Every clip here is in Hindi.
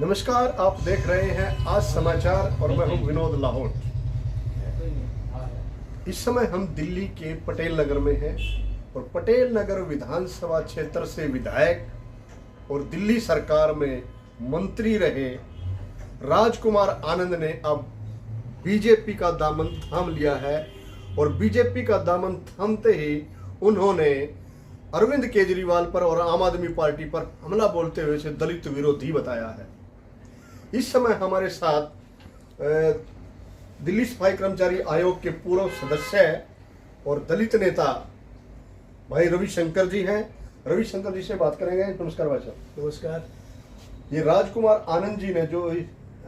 नमस्कार, आप देख रहे हैं आज समाचार और मैं हूं विनोद लाहौर। इस समय हम दिल्ली के पटेल नगर में हैं और पटेल नगर विधानसभा क्षेत्र से विधायक और दिल्ली सरकार में मंत्री रहे राजकुमार आनंद ने अब बीजेपी का दामन थाम लिया है और बीजेपी का दामन थामते ही उन्होंने अरविंद केजरीवाल पर और आम आदमी पार्टी पर हमला बोलते हुए इसे दलित विरोधी बताया है। इस समय हमारे साथ दिल्ली सफाई कर्मचारी आयोग के पूर्व सदस्य और दलित नेता भाई रविशंकर जी हैं। रविशंकर जी से बात करेंगे। नमस्कार भाई साहब। नमस्कार। ये राजकुमार आनंद जी ने जो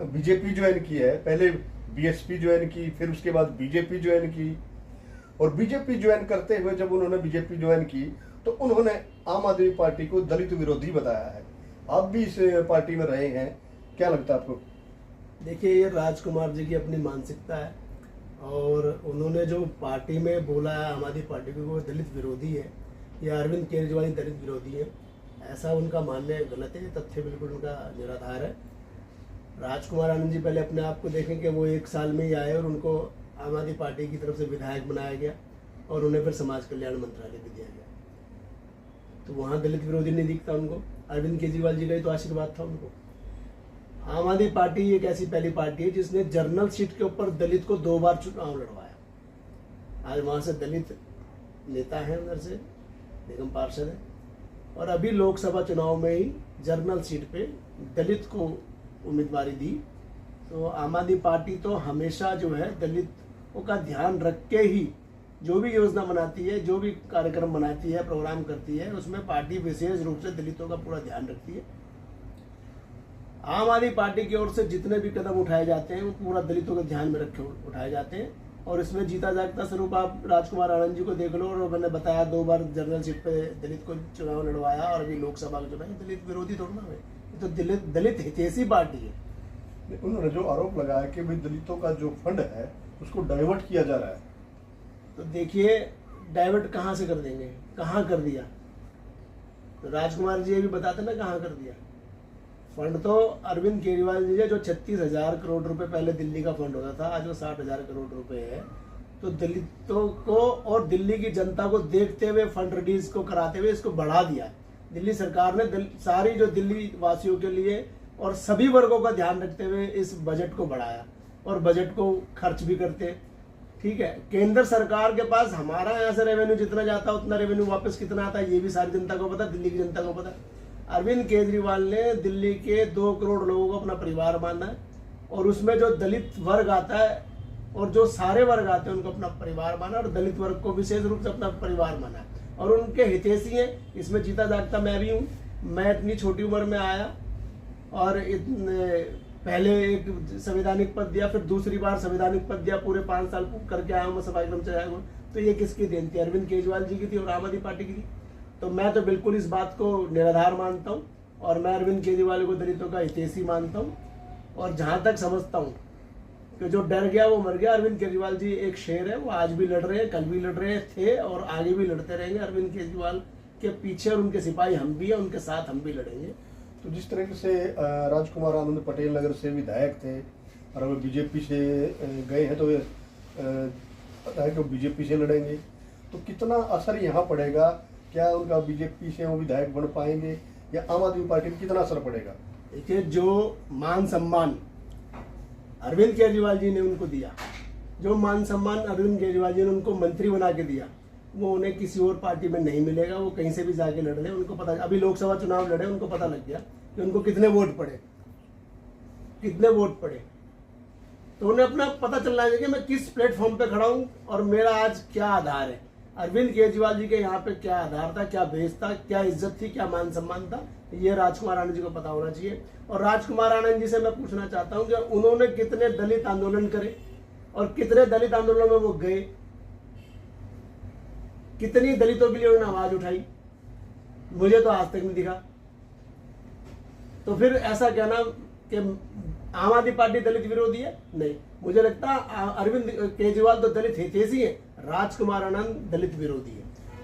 बीजेपी ज्वाइन की है, पहले बीएसपी ज्वाइन की, फिर उसके बाद बीजेपी ज्वाइन की और बीजेपी ज्वाइन करते हुए जब उन्होंने बीजेपी ज्वाइन की तो उन्होंने आम आदमी पार्टी को दलित विरोधी बताया है। आप भी इस पार्टी में रहे हैं, क्या लगता है आपको? देखिए, ये राजकुमार जी की अपनी मानसिकता है और उन्होंने जो पार्टी में बोला है आम आदमी पार्टी को वो दलित विरोधी है या अरविंद केजरीवाल दलित विरोधी है, ऐसा उनका मानना गलत है। तथ्य बिल्कुल उनका निराधार है। राजकुमार आनंद जी पहले अपने आप को देखें कि वो 1 साल में ही आए और उनको आम आदमी पार्टी की तरफ से विधायक बनाया गया और उन्हें फिर समाज कल्याण मंत्रालय भी दिया गया, तो वहाँ दलित विरोधी नहीं दिखता उनको। अरविंद केजरीवाल जी का ही तो आशीर्वाद था उनको। आम आदमी पार्टी एक ऐसी पहली पार्टी है जिसने जर्नल सीट के ऊपर दलित को 2 बार चुनाव लड़वाया। आज वहां से दलित नेता है, उधर से निगम पार्षद है और अभी लोकसभा चुनाव में ही जर्नल सीट पे दलित को उम्मीदवारी दी। तो आम आदमी पार्टी तो हमेशा जो है दलितों का ध्यान रख के ही जो भी योजना बनाती है, जो भी कार्यक्रम बनाती है, प्रोग्राम करती है, उसमें पार्टी विशेष रूप से दलितों का पूरा ध्यान रखती है। आम आदमी पार्टी की ओर से जितने भी कदम उठाए जाते हैं वो पूरा दलितों के ध्यान में रखे उठाए जाते हैं और इसमें जीता जागता स्वरूप आप राजकुमार आनंद जी को देख लो। और मैंने बताया 2 बार जनरल सीट पे दलित को चुनाव लड़वाया और अभी लोकसभा का चुनाव। दलित विरोधी थोड़ा ना है, ये तो दलित हितैषी पार्टी है। उन्होंने जो आरोप लगाया कि भाई दलितों का जो फंड है उसको डाइवर्ट किया जा रहा है, तो देखिए डाइवर्ट कहाँ से कर देंगे, कहाँ कर दिया? तो राजकुमार जी ये भी बताते ना कहाँ कर दिया। फंड तो अरविंद केजरीवाल जी है, जो 36,000 करोड़ रुपए पहले दिल्ली का फंड होता था, आज वो 60,000 करोड़ रुपए है। तो दलितों को और दिल्ली की जनता को देखते हुए फंड रिलीज को कराते हुए इसको बढ़ा दिया। दिल्ली सरकार ने सारी जो दिल्ली वासियों के लिए और सभी वर्गों का ध्यान रखते हुए इस बजट को बढ़ाया और बजट को खर्च भी करते। ठीक है, केंद्र सरकार के पास हमारा यहाँ से रेवेन्यू जितना जाता है उतना रेवेन्यू वापस कितना आता है ये भी सारी जनता को पता, दिल्ली की जनता को पता। अरविंद केजरीवाल ने दिल्ली के 2 करोड़ लोगों को अपना परिवार माना है और उसमें जो दलित वर्ग आता है और जो सारे वर्ग आते हैं उनको अपना परिवार माना और दलित वर्ग को विशेष रूप से अपना परिवार माना है और उनके हितैषी हैं। इसमें जीता जागता मैं भी हूँ। मैं इतनी छोटी उम्र में आया और पहले एक संवैधानिक पद दिया, फिर दूसरी बार संवैधानिक पद दिया, पूरे 5 साल करके आया हूँ मैं सफाई कर्मचारी। तो ये किसकी देन थी? अरविंद केजरीवाल जी की थी और आम आदमी पार्टी की थी। तो मैं तो बिल्कुल इस बात को निराधार मानता हूँ और मैं अरविंद केजरीवाल को दलितों का हितैषी मानता हूँ और जहाँ तक समझता हूँ कि जो डर गया वो मर गया। अरविंद केजरीवाल जी एक शेर है, वो आज भी लड़ रहे हैं, कल भी लड़ रहे थे और आगे भी लड़ते रहेंगे। अरविंद केजरीवाल के पीछे और उनके सिपाही हम भी हैं, उनके साथ हम भी लड़ेंगे। तो जिस तरीके से राजकुमार आनंद पटेल नगर से विधायक थे और अब बीजेपी से गए हैं तो पता है कि बीजेपी से लड़ेंगे, तो कितना असर यहाँ पड़ेगा? क्या उनका बीजेपी से वो विधायक बन पाएंगे या आम आदमी पार्टी में कितना असर पड़ेगा? देखिए, जो मान सम्मान अरविंद केजरीवाल जी ने उनको दिया, जो मान सम्मान अरविंद केजरीवाल जी ने उनको मंत्री बना के दिया, वो उन्हें किसी और पार्टी में नहीं मिलेगा। वो कहीं से भी जाके लड़ ले, उनको पता। अभी लोकसभा चुनाव लड़े, उनको पता लग गया कि उनको कितने वोट पड़े, तो उन्हें अपना पता चलना चाहिए कि मैं किस प्लेटफॉर्म पे खड़ा हूँ और मेरा आज क्या आधार है। अरविंद केजरीवाल जी के यहाँ पे क्या आधार था, क्या बेस था, क्या इज्जत थी, क्या मान सम्मान था, ये राजकुमार आनंद जी को पता होना चाहिए। और राजकुमार आनंद जी से मैं पूछना चाहता हूँ कि उन्होंने कितने दलित आंदोलन करे और कितने दलित आंदोलन में वो गए, कितनी दलितों के लिए उन्होंने आवाज उठाई? मुझे तो आज तक नहीं दिखा। तो फिर ऐसा कहना कि आम आदमी पार्टी दलित विरोधी है, नहीं। मुझे लगता है अरविंद केजरीवाल तो दलित हितैषी है, राजकुमार आनंद दलित विरोधी है।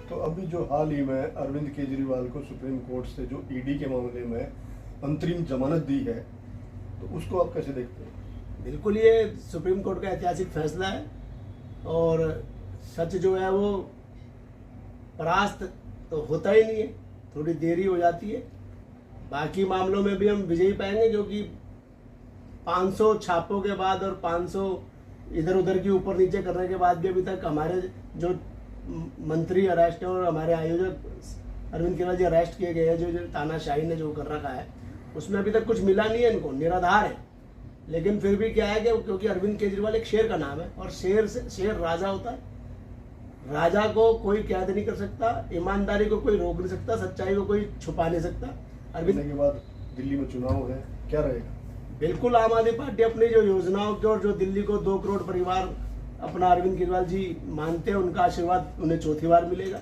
तो अभी जो हाल ही में अरविंद केजरीवाल को सुप्रीम कोर्ट से जो ईडी के मामले में अंतरिम जमानत दी है, तो उसको आप कैसे देखते हैं? बिल्कुल ये सुप्रीम कोर्ट का ऐतिहासिक फैसला है और सच जो है वो परास्त तो होता ही नहीं है, थोड़ी देरी हो जाती है। बाकी मामलों में भी हम विजयी पाएंगे, क्योंकि 500 छापों के बाद और 500 इधर उधर की ऊपर नीचे करने के बाद भी अभी तक हमारे जो मंत्री अरेस्ट है और हमारे आयोजक अरविंद केजरीवाल जी अरेस्ट किए गए हैं, जो तानाशाही ने जो कर रखा है उसमें अभी तक कुछ मिला नहीं है इनको, निराधार है। लेकिन फिर भी क्या है कि क्योंकि अरविंद केजरीवाल एक शेर का नाम है और शेर राजा होता है, राजा को कोई कैद नहीं कर सकता, ईमानदारी को कोई रोक नहीं सकता, सच्चाई को कोई छुपा नहीं सकता। अरविंद के बाद दिल्ली में चुनाव है, क्या रहेगा? बिल्कुल आम आदमी पार्टी अपनी जो योजनाओं के और जो दिल्ली को 2 करोड़ परिवार अपना अरविंद केजरीवाल जी मानते हैं, उनका आशीर्वाद उन्हें चौथी बार मिलेगा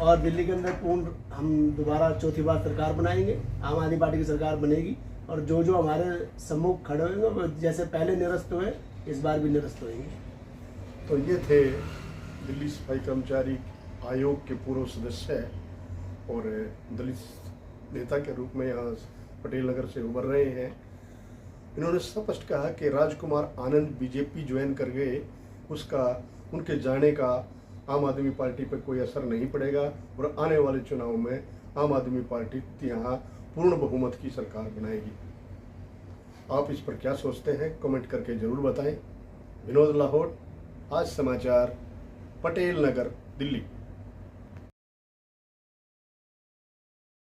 और दिल्ली के अंदर पूर्ण हम दोबारा चौथी बार सरकार बनाएंगे, आम आदमी पार्टी की सरकार बनेगी और जो जो हमारे सम्मुख खड़े होंगे वो जैसे पहले निरस्त हुए इस बार भी निरस्त होंगे। तो ये थे दिल्ली सफाई कर्मचारी आयोग के पूर्व सदस्य और दलित नेता के रूप में यहाँ पटेल नगर से उभर रहे हैं। इन्होंने स्पष्ट कहा कि राजकुमार आनंद बीजेपी ज्वाइन कर गए, उसका उनके जाने का आम आदमी पार्टी पर कोई असर नहीं पड़ेगा और आने वाले चुनाव में आम आदमी पार्टी यहाँ पूर्ण बहुमत की सरकार बनाएगी। आप इस पर क्या सोचते हैं कमेंट करके जरूर बताएं। विनोद लाहौर, आज समाचार, पटेल नगर, दिल्ली।